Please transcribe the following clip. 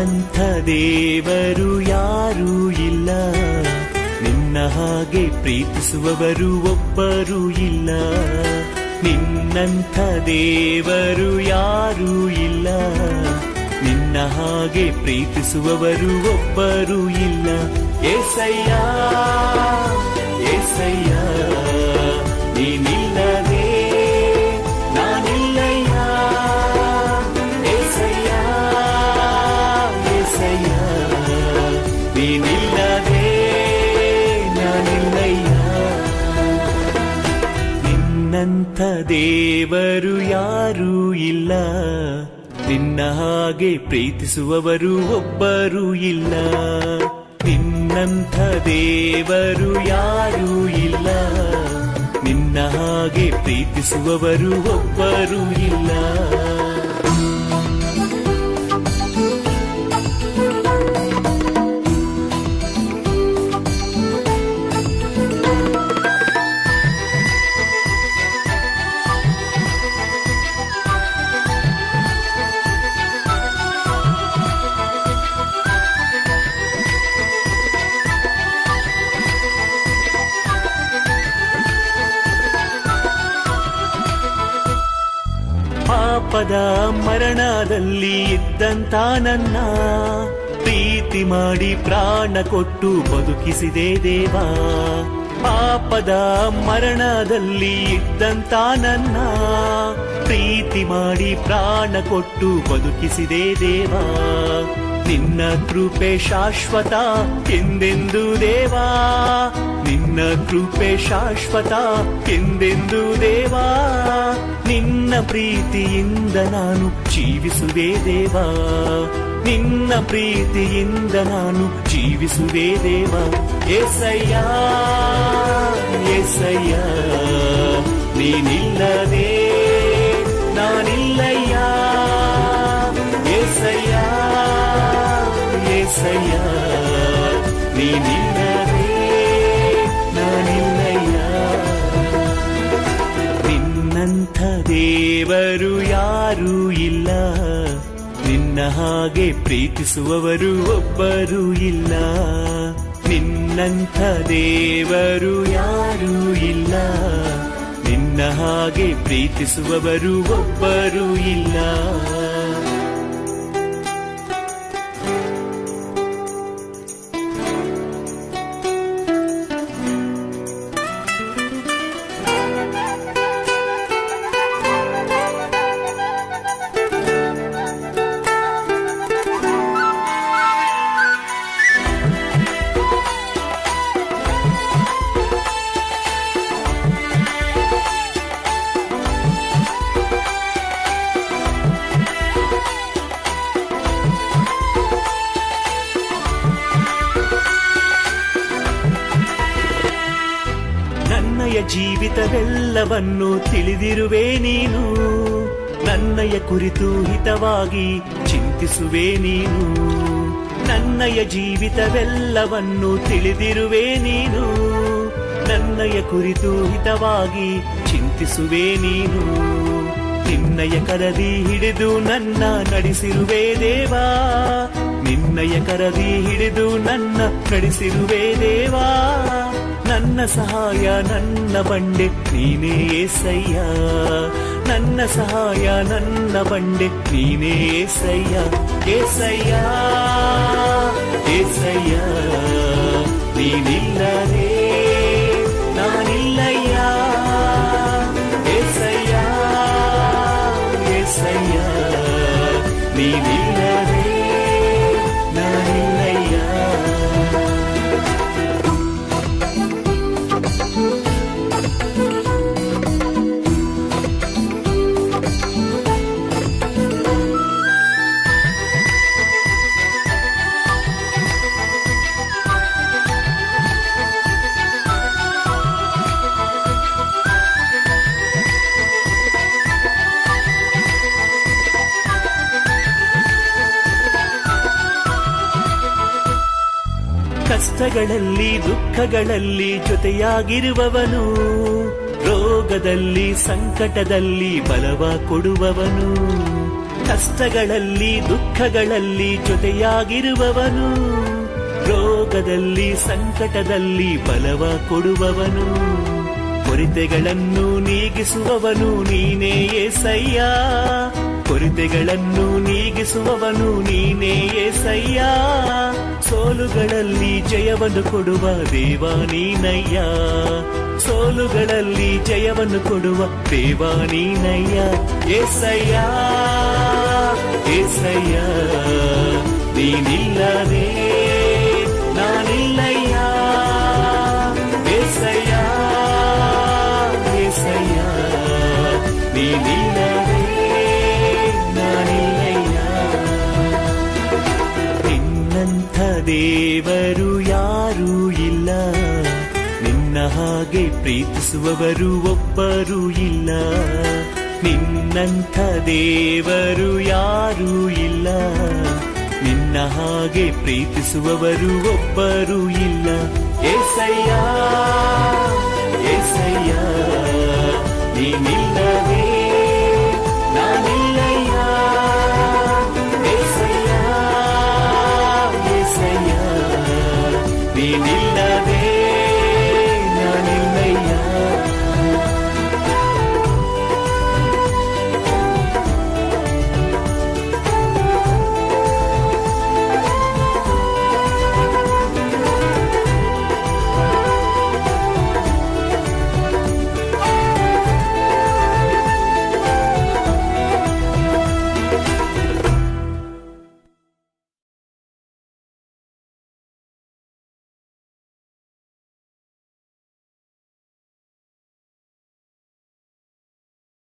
ನಿನ್ನಂಥ ದೇವರು ಯಾರೂ ಇಲ್ಲ, ನಿನ್ನ ಹಾಗೆ ಪ್ರೀತಿಸುವವರು ಒಬ್ಬರೂ ಇಲ್ಲ. ನಿನ್ನಂಥ ದೇವರು ಯಾರೂ ಇಲ್ಲ, ನಿನ್ನ ಹಾಗೆ ಪ್ರೀತಿಸುವವರು ಒಬ್ಬರೂ ಇಲ್ಲ. ಏಸಯ್ಯ ಏಸಯ್ಯ ನೀನಿಲ್ಲದೆ ನಾನಿಲ್ಲಯ್ಯ. ಏಸಯ್ಯ ಏಸಯ್ಯ ನೀನಿಲ್ಲದೆ ನಾನಿಲ್ಲಯ್ಯ. ನಿನ್ನಂಥ ದೇವರು ಯಾರೂ ಇಲ್ಲ, ನಿನ್ನ ಹಾಗೆ ಪ್ರೀತಿಸುವವರು ಒಬ್ಬರೂ ಇಲ್ಲ. ನಿನ್ನಂಥ ದೇವರು ಯಾರೂ ಇಲ್ಲ, ನಿನ್ನ ಹಾಗೆ ಪ್ರೀತಿಸುವವರು ಒಬ್ಬರೂ ಇಲ್ಲ. ಪಾಪದ ಮರಣದಲ್ಲಿ ಇದ್ದಂತ ನನ್ನ ಪ್ರೀತಿ ಮಾಡಿ ಪ್ರಾಣ ಕೊಟ್ಟು ಬದುಕಿಸಿದೆ ದೇವಾ. ಪಾಪದ ಮರಣದಲ್ಲಿ ಇದ್ದಂತ ನನ್ನ ಪ್ರೀತಿ ಮಾಡಿ ಪ್ರಾಣ ಕೊಟ್ಟು ಬದುಕಿಸಿದೆ ದೇವಾ. ನಿನ್ನ ಕೃಪೆ ಶಾಶ್ವತ ಎಂದೆಂದು ದೇವಾ, ನಿನ್ನ ಕೃಪೆ ಶಾಶ್ವತ ಎಂದೆಂದು ದೇವಾ. ನಿನ್ನ ಪ್ರೀತಿಯಿಂದ ನಾನು ಜೀವಿಸುವೆ ದೇವಾ, ನಿನ್ನ ಪ್ರೀತಿಯಿಂದ ನಾನು ಜೀವಿಸುವೆ ದೇವಾ. ಏಸಯ್ಯ ಏಸಯ್ಯ ನೀನಿಲ್ಲದೆ ನಾನಿಲ್ಲಯ್ಯ. ಏಸಯ್ಯ ಏಸಯ್ಯ ನೀನಿಲ್ಲದೆ ನಾನಿಲ್ಲಯ್ಯ. ನಿನ್ನಂಥ ದೇವರು ಯಾರೂ ಇಲ್ಲ, ನಿನ್ನ ಹಾಗೆ ಪ್ರೀತಿಸುವವರು ಒಬ್ಬರೂ ಇಲ್ಲ. ನಿನ್ನಂಥ ದೇವರು ಯಾರೂ ಇಲ್ಲ, ನಿನ್ನ ಹಾಗೆ ಪ್ರೀತಿಸುವವರು ಒಬ್ಬರೂ ಇಲ್ಲ. ನನ್ನಯ ಜೀವಿತವೆಲ್ಲವನ್ನು ತಿಳಿದಿರುವೆ ನೀನು, ನನ್ನಯ ಕುರಿತು ಹಿತವಾಗಿ ಚಿಂತಿಸುವೆ ನೀನು. ನನ್ನಯ ಜೀವಿತವೆಲ್ಲವನ್ನು ತಿಳಿದಿರುವೆ ನೀನು, ನನ್ನಯ ಕುರಿತು ಹಿತವಾಗಿ ಚಿಂತಿಸುವೆ ನೀನು. ನಿನ್ನಯ ಕರದಿ ಹಿಡಿದು ನನ್ನ ನಡೆಸಿರುವೆ ದೇವಾ, ನಿನ್ನಯ ಕರದಿ ಹಿಡಿದು ನನ್ನ ನಡೆಸಿರುವೆ ದೇವಾ. ನನ್ನ ಸಹಾಯ ನನ್ನ ಬಂಡೆ ನೀನೇ ಏಸಯ್ಯ, ನನ್ನ ಸಹಾಯ ನನ್ನ ಬಂಡೆ ನೀನೇ ಏಸಯ್ಯ. ಏಸಯ್ಯ ಏಸಯ್ಯ ನೀನಿಲ್ಲದೆ ನಾನಿಲ್ಲಯ್ಯ. ಏಸಯ್ಯ ಏಸಯ್ಯ ನೀನಿಲ್ಲದೆ ನಾನಿಲ್ಲಯ್ಯ. ಕಷ್ಟಗಳಲ್ಲಿ ದುಃಖಗಳಲ್ಲಿ ಜೊತೆಯಾಗಿರುವವನು, ರೋಗದಲ್ಲಿ ಸಂಕಟದಲ್ಲಿ ಬಲವ ಕೊಡುವವನು. ಕಷ್ಟಗಳಲ್ಲಿ ದುಃಖಗಳಲ್ಲಿ ಜೊತೆಯಾಗಿರುವವನು, ರೋಗದಲ್ಲಿ ಸಂಕಟದಲ್ಲಿ ಬಲವ ಕೊಡುವವನು, ಕೊರತೆಗಳನ್ನು ನೀಗಿಸುವವನು ನೀನೇ ಏಸಯ್ಯ, ಕೊರತೆಗಳನ್ನು ನೀಗಿಸುವವನು ನೀನೇ ಏಸಯ್ಯ, ಸೋಲುಗಳಲ್ಲಿ ಜಯವನ್ನು ಕೊಡುವ ದೇವ ನೀನಯ್ಯ, ಸೋಲುಗಳಲ್ಲಿ ಜಯವನ್ನು ಕೊಡುವ ದೇವ ನೀನಯ್ಯ. ಏಸಯ್ಯ ಏಸಯ್ಯ ನೀನಿಲ್ಲದೆ ನಾನಿಲ್ಲಯ್ಯ, ಏಸಯ್ಯ ಏಸಯ್ಯ ನೀನಿಲ್ಲದೆ ನಾನಿಲ್ಲಯ್ಯ. ನಿನ್ನಂಥ ದೇವರು ಯಾರೂ ಇಲ್ಲ, ನಿನ್ನ ಹಾಗೆ ಪ್ರೀತಿಸುವವರು ಒಬ್ಬರೂ ಇಲ್ಲ, ನಿನ್ನಂಥ ದೇವರು ಯಾರೂ ಇಲ್ಲ, ನಿನ್ನ ಹಾಗೆ ಪ್ರೀತಿಸುವವರು ಒಬ್ಬರೂ ಇಲ್ಲ. ಏಸಯ್ಯ ಏಸಯ್ಯ ನೀನಿಲ್ಲವೇ